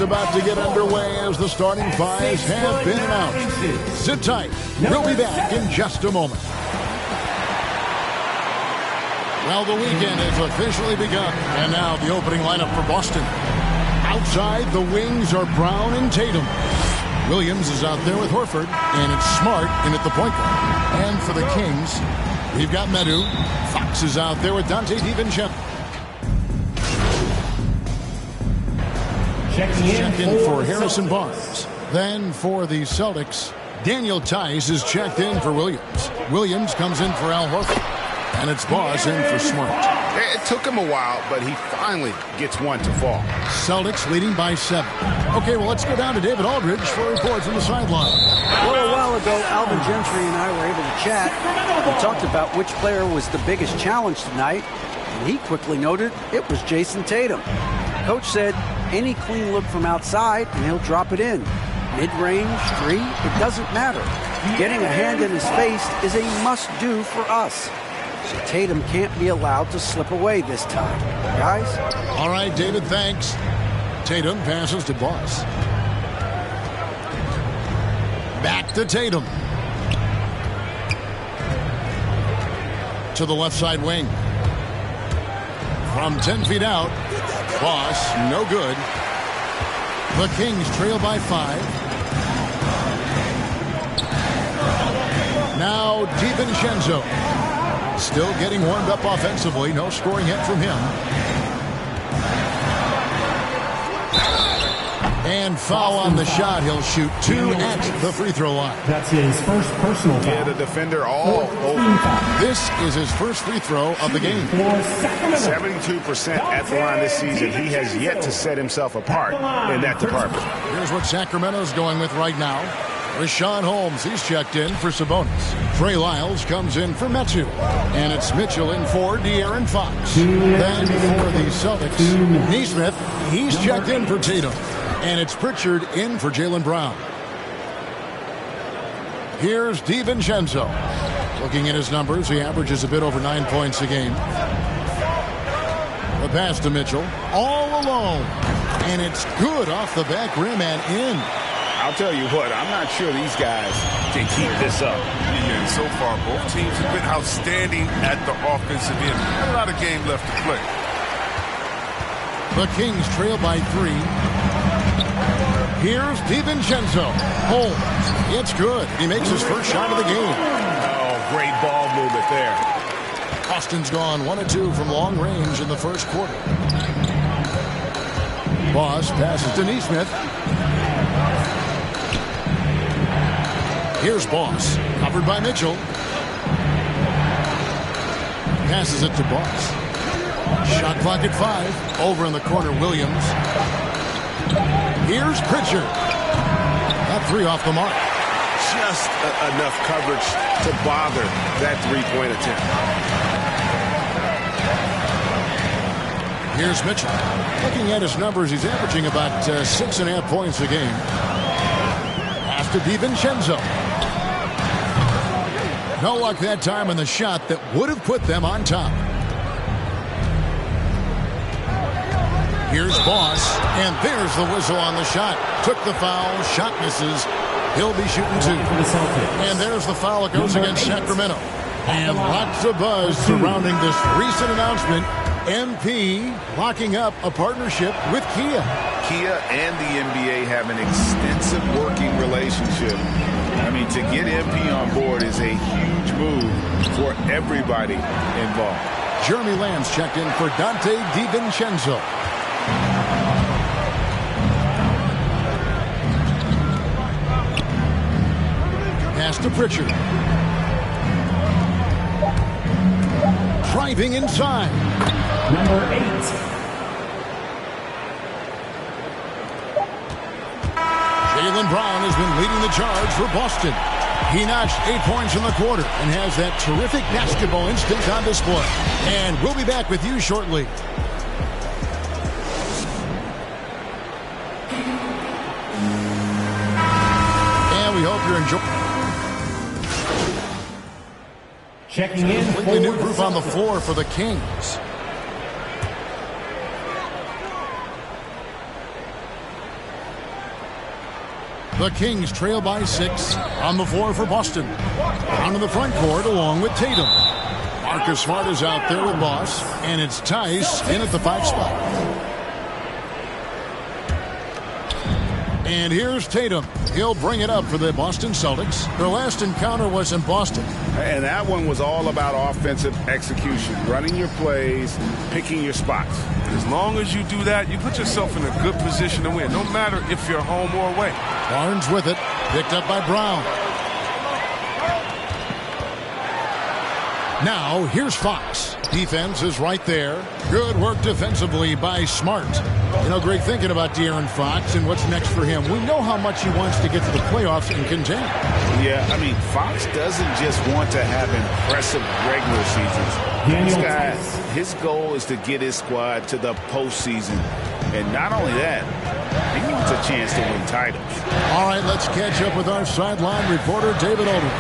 about to get underway as the starting fives have been announced. Sit tight. We'll be back in just a moment. Well, the weekend has officially begun. And now the opening lineup for Boston. Outside, the wings are Brown and Tatum. Williams is out there with Horford, and it's Smart in at the point guard. And for the Kings, we've got Medu. Fox is out there with Dante DiVincenzo. Check in for Harrison Barnes. Then for the Celtics, Daniel Tice is checked in for Williams. Williams comes in for Al Horford. And it's Boss in for Smart. It took him a while, but he finally gets one to fall. Celtics leading by 7. Okay, well, let's go down to David Aldridge for a report from the sideline. Well, a while ago, Alvin Gentry and I were able to chat. We talked about which player was the biggest challenge tonight, and he quickly noted it was Jason Tatum. Coach said any clean look from outside, and he'll drop it in. Mid-range, 3, it doesn't matter. Getting a hand in his face is a must-do for us. So Tatum can't be allowed to slip away this time. Guys? All right, David, thanks. Tatum passes to Boss. Back to Tatum. To the left side wing. From 10 feet out. Boss, no good. The Kings trail by 5. Now DiVincenzo. Still getting warmed up offensively. No scoring hit from him. And foul on the shot. He'll shoot 2 at the free throw line. That's his first personal foul. Yeah, the defender all over. This is his first free throw of the game. 72% at the line this season. He has yet to set himself apart in that department. Here's what Sacramento's going with right now. Rashawn Holmes, he's checked in for Sabonis. Trey Lyles comes in for Metu. And it's Mitchell in for De'Aaron Fox. Then for the Celtics, Nesmith, he's checked in for Tatum. And it's Pritchard in for Jaylen Brown. Here's DiVincenzo. Looking at his numbers, he averages a bit over 9 points a game. The pass to Mitchell, all alone. And it's good off the back rim and in. I'll tell you what, I'm not sure these guys can keep this up. And so far, both teams have been outstanding at the offensive end. A lot of game left to play. The Kings trail by 3. Here's DiVincenzo. Holmes, it's good. He makes his first shot of the game. Oh, great ball movement there. Austin's gone 1 of 2 from long range in the first quarter. Boss passes to Nesmith. Here's Boss, covered by Mitchell. Passes it to Boss. Shot clock at 5. Over in the corner, Williams. Here's Pritchard. That 3 off the mark. Just enough coverage to bother that three-point attempt. Here's Mitchell. Looking at his numbers, he's averaging about 6.5 points a game. Pass to DiVincenzo. No luck that time on the shot that would have put them on top. Here's Boss, and there's the whistle on the shot. Took the foul, shot misses. He'll be shooting 2. And there's the foul that goes against Sacramento. And lots of buzz surrounding this recent announcement. MP locking up a partnership with Kia. Kia and the NBA have an extensive working relationship. I mean, to get MP on board is a huge move for everybody involved. Jeremy Lamb's checked in for Dante DiVincenzo. Pass to Pritchard. Driving inside. Number 8. Jaylen Brown has been leading the charge for Boston. He notched 8 points in the quarter and has that terrific basketball instinct on display. And we'll be back with you shortly. And we hope you're enjoying. Checking in. Completely new group on the floor for the Kings. The Kings trail by 6 on the floor for Boston. Down to the front court along with Tatum. Marcus Smart is out there with Boss, and it's Tice in at the 5 spot. And here's Tatum. He'll bring it up for the Boston Celtics. Their last encounter was in Boston. And that one was all about offensive execution, running your plays, picking your spots. As long as you do that, you put yourself in a good position to win, no matter if you're home or away. Barnes with it, picked up by Brown. Now, here's Fox. Defense is right there. Good work defensively by Smart. You know, Greg, thinking about De'Aaron Fox and what's next for him, we know how much he wants to get to the playoffs and contend. Yeah, I mean, Fox doesn't just want to have impressive regular seasons. This guy, his goal is to get his squad to the postseason. And not only that, he wants a chance to win titles. All right, let's catch up with our sideline reporter, David Aldridge.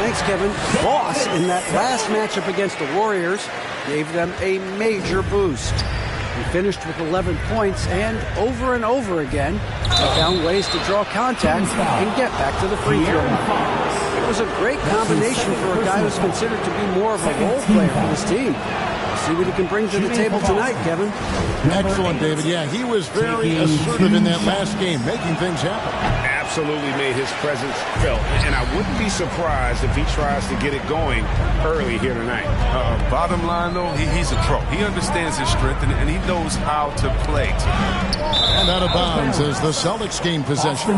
Thanks, Kevin. Boss, in that last matchup against the Warriors, gave them a major boost. He finished with 11 points, and over again, he found ways to draw contact and get back to the free throw line. It was a great combination for a guy who's considered to be more of a role player for this team. See what he can bring to the table tonight, Kevin. Excellent, David. Yeah, he was very assertive in that last game, making things happen. Absolutely made his presence felt. And I wouldn't be surprised if he tries to get it going early here tonight. Bottom line, though, he's a pro. He understands his strength, and he knows how to play. And out of bounds as the Celtics gain possession.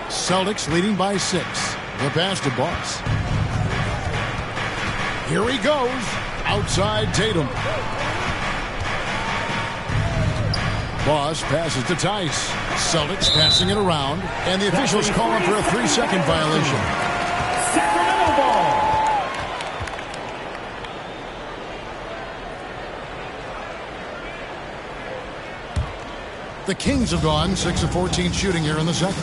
Celtics leading by 6. The pass to Boss. Here he goes. Outside Tatum. Boss passes to Tice. Celtics passing it around. And the officials call him for a 3-second violation. Sacramento ball. The Kings have gone 6 of 14 shooting here in the second.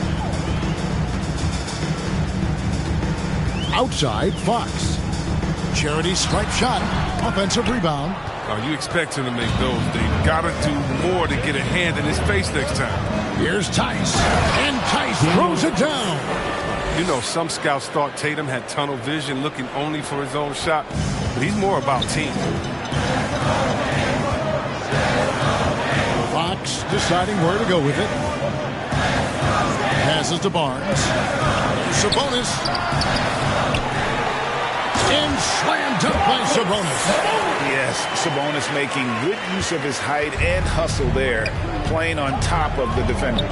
Outside, Fox. Charity stripe shot. Offensive rebound. Oh, you expect him to make those. They got to do more to get a hand in his face next time. Here's Tice. And Tice throws it down. You know, some scouts thought Tatum had tunnel vision, looking only for his own shot. But he's more about team. Fox deciding where to go with it. Passes to Barnes. Sabonis. And slam dunk by Sabonis. Yes, Sabonis making good use of his height and hustle there, playing on top of the defenders.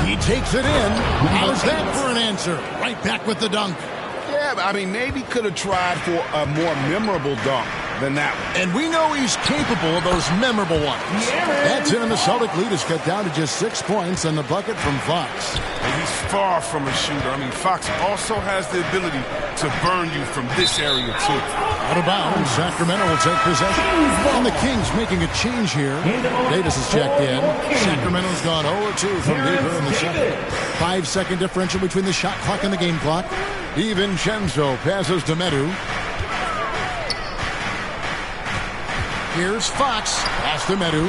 He takes it in. How's that for an answer? Right back with the dunk. Yeah, I mean, maybe could have tried for a more memorable dunk than that one. And we know he's capable of those memorable ones. That's it, and the Celtic lead is cut down to just 6 points on the bucket from Fox. And he's far from a shooter. I mean, Fox also has the ability to burn you from this area, too. Out of bounds, Sacramento will take possession. And the Kings making a change here. Davis is checked in. Sacramento's gone 0-2 from deeper in the second. 5-second differential between the shot clock and the game clock. DiVincenzo passes to Medu. Here's Fox. Pass to Medu.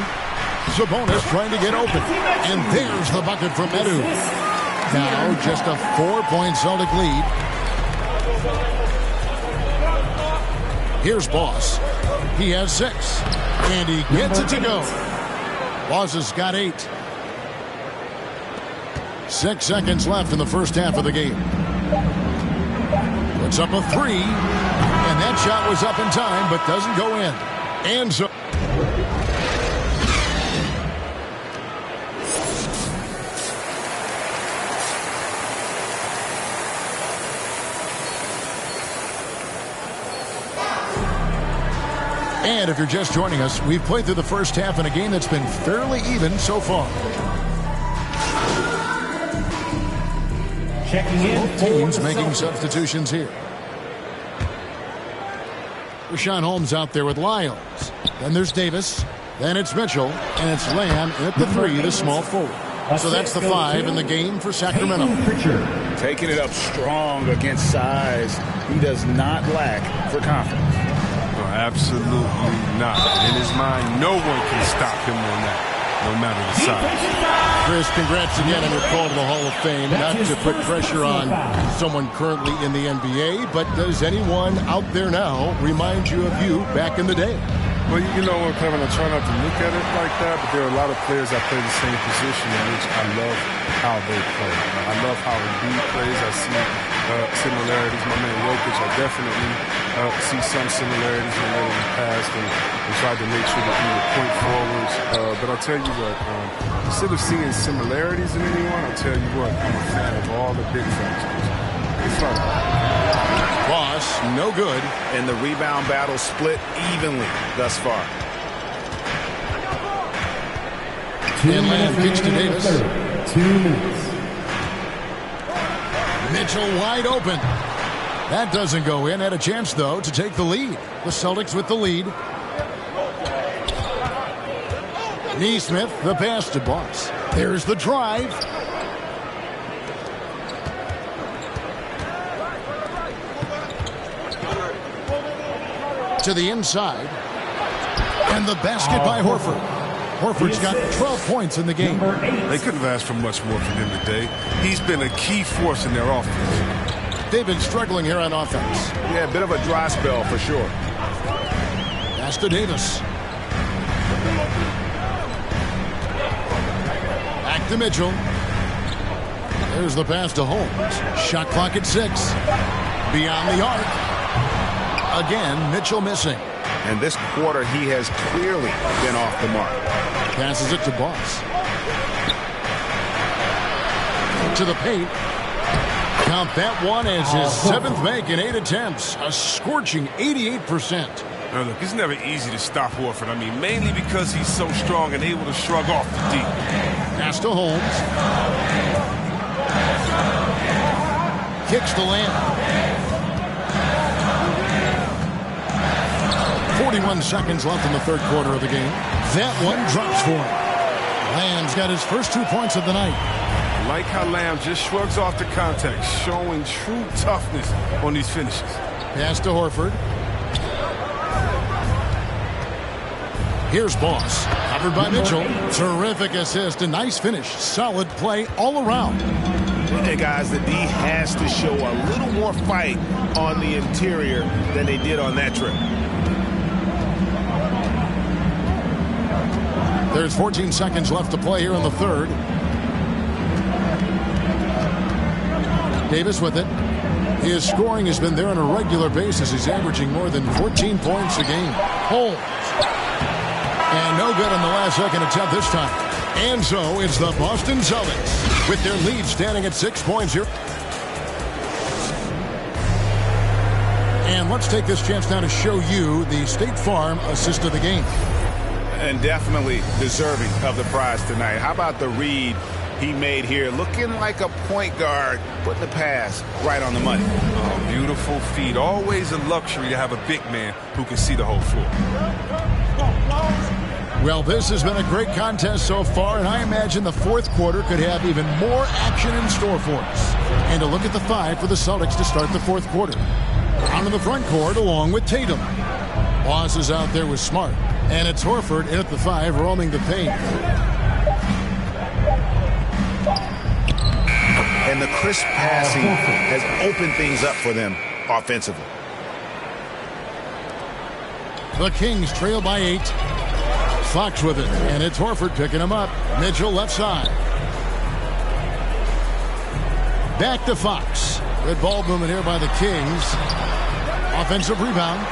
Sabonis trying to get open. And there's the bucket from Medu. Now just a 4-point Celtic lead. Here's Boss. He has 6. And he gets it to go. Boss has got 8. 6 seconds left in the first half of the game. Puts up a 3. And that shot was up in time, but doesn't go in. And so... And if you're just joining us, we've played through the first half in a game that's been fairly even so far. Checking in. Both teams making substitutions here. Rashawn Holmes out there with Lyles. Then there's Davis. Then it's Mitchell. And it's Lamb at the 3, the small forward. So that's the 5 in the game for Sacramento. Taking it up strong against size. He does not lack for confidence. No, absolutely not. In his mind, no one can stop him on that, no matter the size. Chris, congrats again on your call to the Hall of Fame. Not to put pressure on someone currently in the NBA, but does anyone out there now remind you of you back in the day? Well, you know what, Kevin, I try not to look at it like that, but there are a lot of players that play the same position in which I love how they play. I love how Embiid plays. I see similarities. My man Jokic, I definitely see some similarities in the past and tried to make sure that we were point forwards. But I'll tell you what, instead of seeing similarities in anyone, I'll tell you what, I'm a fan of all the big franchises. It's fun. Boss, no good. And the rebound battle split evenly thus far. Inland pitch to Davis. 2 minutes. Mitchell wide open. That doesn't go in. Had a chance, though, to take the lead. The Celtics with the lead. Neesmith, the pass to Boss. There's the drive. To the inside. And the basket by Horford. Horford's got 12 points in the game. They couldn't have asked for much more from him today. He's been a key force in their offense. They've been struggling here on offense. Yeah, a bit of a dry spell for sure. Pass to Davis. Back to Mitchell. There's the pass to Holmes. Shot clock at 6. Beyond the arc. Again, Mitchell missing. And this quarter, he has clearly been off the mark. Passes it to Boss. To the paint. Count that one as his 7th make in 8 attempts. A scorching 88%. Now look, it's never easy to stop Horford. I mean, mainly because he's so strong and able to shrug off the deep. Pass to Holmes. Kicks to Lamb. 41 seconds left in the 3rd quarter of the game. That one drops for him. Lamb's got his first 2 points of the night. I like how Lamb just shrugs off the contact, showing true toughness on these finishes. Pass to Horford. Here's Boss. Covered by Mitchell. Terrific assist. A nice finish. Solid play all around. And guys, the D has to show a little more fight on the interior than they did on that trip. There's 14 seconds left to play here in the 3rd. Davis with it. His scoring has been there on a regular basis. He's averaging more than 14 points a game. Holmes. And no good on the last second attempt this time. And so it's the Boston Celtics with their lead standing at 6 points here. And let's take this chance now to show you the State Farm assist of the game. And definitely deserving of the prize tonight. How about the read he made here? Looking like a point guard, putting the pass right on the money. Oh, beautiful feed. Always a luxury to have a big man who can see the whole floor. Well, this has been a great contest so far, and I imagine the 4th quarter could have even more action in store for us. And a look at the 5 for the Celtics to start the 4th quarter. Out in the front court along with Tatum. Boss is out there with Smart. And it's Horford in at the 5, roaming the paint. And the crisp passing has opened things up for them offensively. The Kings trail by 8. Fox with it, and it's Horford picking him up. Mitchell left side. Back to Fox. Good ball movement here by the Kings. Offensive rebound.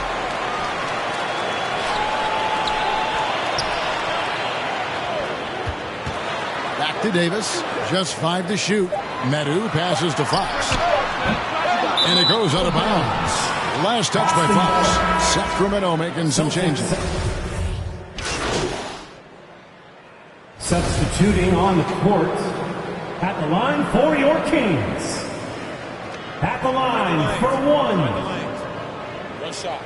Back to Davis. Just 5 to shoot. Medu passes to Fox. And it goes out of bounds. Last touch by Fox. Sacramento making some changes. Substituting on the court at the line for your Kings. At the line for 1. One shot.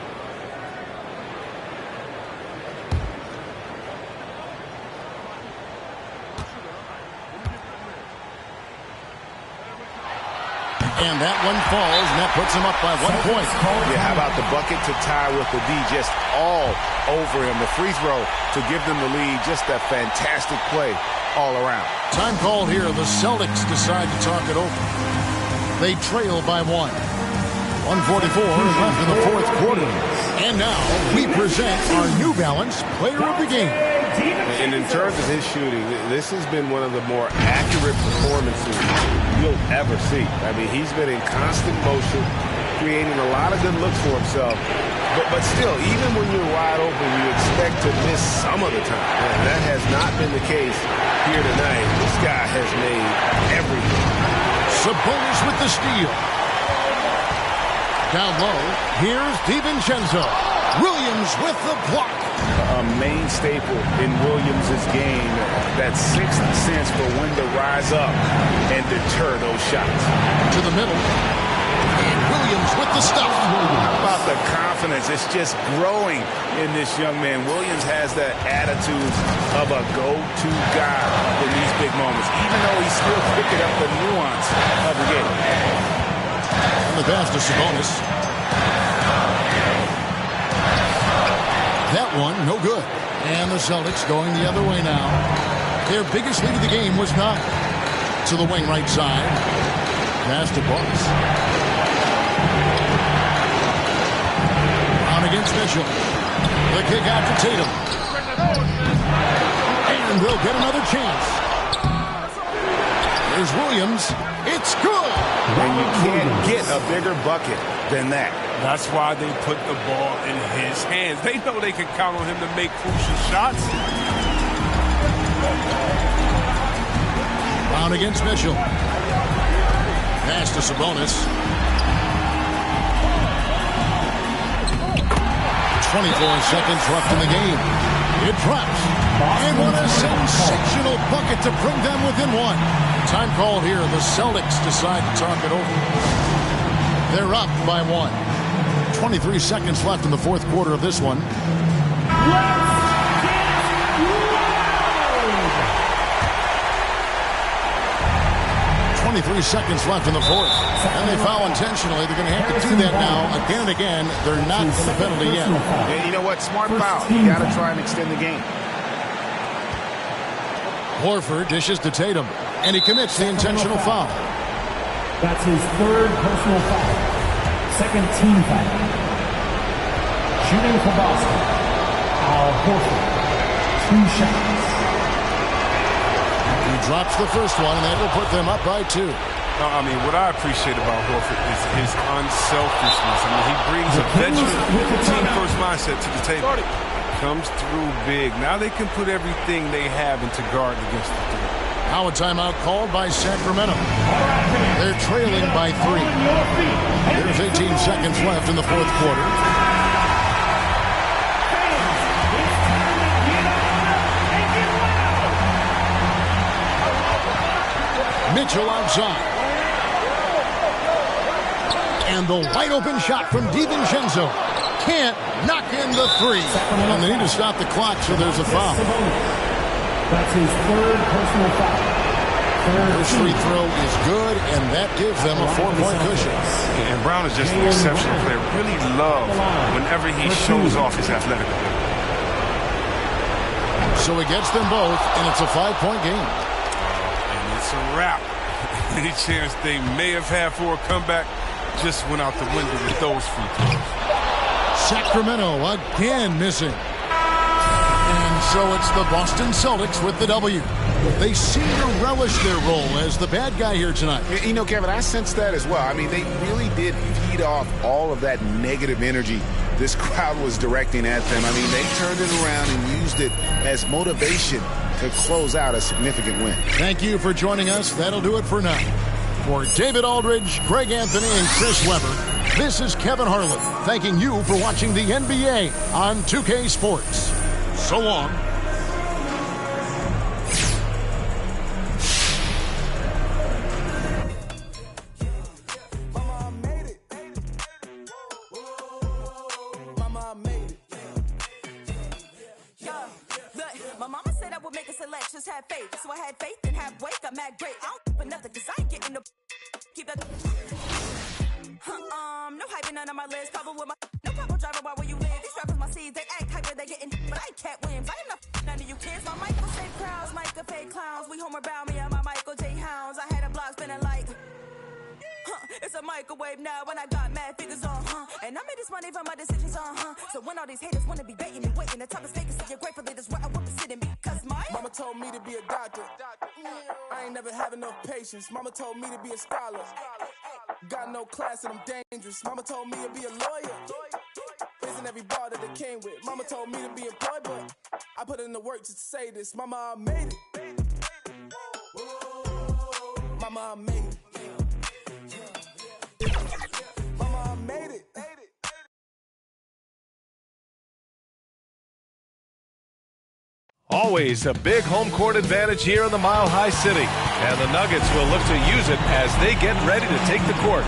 And that one falls, and that puts him up by 1 point. Yeah, how about the bucket to tie with the D just all over him. The free throw to give them the lead. Just a fantastic play all around. Time called here. The Celtics decide to talk it over. They trail by 1. 1:44 left in the fourth quarter. And now we present our New Balance Player of the Game. And in terms of his shooting, this has been one of the more accurate performances you'll ever see. I mean, he's been in constant motion, creating a lot of good looks for himself. But still, even when you're wide open, you expect to miss some of the time. And that has not been the case here tonight. This guy has made everything. Sabonis with the steal. Down low, here's DiVincenzo. Williams with the block. A main staple in Williams' game, that sixth sense for when to rise up and deter those shots. To the middle. And Williams with the stuff. How about the confidence? It's just growing in this young man. Williams has that attitude of a go-to guy in these big moments, even though he's still picking up the nuance of the game. And the pass to Sabonis. That one, no good. And the Celtics going the other way now. Their biggest lead of the game was 9. To the wing right side. Pass to Bucks. On against Mitchell. The kick out to Tatum. And they'll get another chance. There's Williams. It's good. And you can't get a bigger bucket than that. That's why they put the ball in his hands. They know they can count on him to make crucial shots. Brown against Mitchell. Pass to Sabonis. 24 seconds left in the game. It drops. And what a sensational bucket to bring them within 1. Time called here. The Celtics decide to talk it over. They're up by 1. 23 seconds left in the fourth quarter of this one. 23 seconds left in the fourth. And they foul intentionally. They're going to have to do that now again and again. They're not in the penalty yet. And you know what? Smart foul. You got to try and extend the game. Horford dishes to Tatum. And he commits the intentional foul. That's his third personal foul. Second team foul. Shooting for Boston. Al Horford. 2 shots. He drops the first one, and that will put them up by 2. I mean, what I appreciate about Horford is his unselfishness. I mean, he brings a veteran team-first mindset to the table. Comes through big. Now they can put everything they have into guard against the three. Now a timeout called by Sacramento. They're trailing by 3. There's 18 seconds left in the fourth quarter. Mitchell outside. And the wide open shot from DiVincenzo. Can't knock in the 3. And they need to stop the clock, so there's a foul. That's his third personal foul. First free throw is good, and that gives them a 4-point cushion. And Brown is just an exceptional player. Really love whenever he shows off his athletic ability. So he gets them both, and it's a 5-point game. And it's a wrap. Any chance they may have had for a comeback just went out the window with those free throws. Sacramento again missing. And so it's the Boston Celtics with the W. They seem to relish their role as the bad guy here tonight. You know, Kevin, I sense that as well. I mean, they really did feed off all of that negative energy this crowd was directing at them. I mean, they turned it around and used it as motivation to close out a significant win. Thank you for joining us. That'll do it for now. For David Aldridge, Greg Anthony, and Chris Webber, this is Kevin Harlan thanking you for watching the NBA on 2K Sports. So long. My mama said I would make a selection, have faith. So I had faith and have weight. I'm mad great. I don't for nothing, cause I ain't getting no keep that. No hyping none on my list. Cover with my no problem driving while where you live. These rappers my seeds, they act hyper, they getting, but I ain't Cat Williams. I am not none of you kids. My Michael fake crowds, Micah fake clowns. We home about me and my Michael J. Hounds. I had a block spinning like. It's a microwave now when I got mad figures on, and I made this money from my decisions on, So when all these haters wanna be baiting me, waiting, the top is vacant, so you're grateful that's where I want to sit and be. Cause my mama told me to be a doctor. I ain't never had enough patience. Mama told me to be a scholar. Got no class and I'm dangerous. Mama told me to be a lawyer. Isn't every bar that they came with. Mama told me to be employed, but I put in the work just to say this. Mama, I made it. Mama, I made it. Mama, I made it. Always a big home court advantage here in the Mile High City, and the Nuggets will look to use it as they get ready to take the court.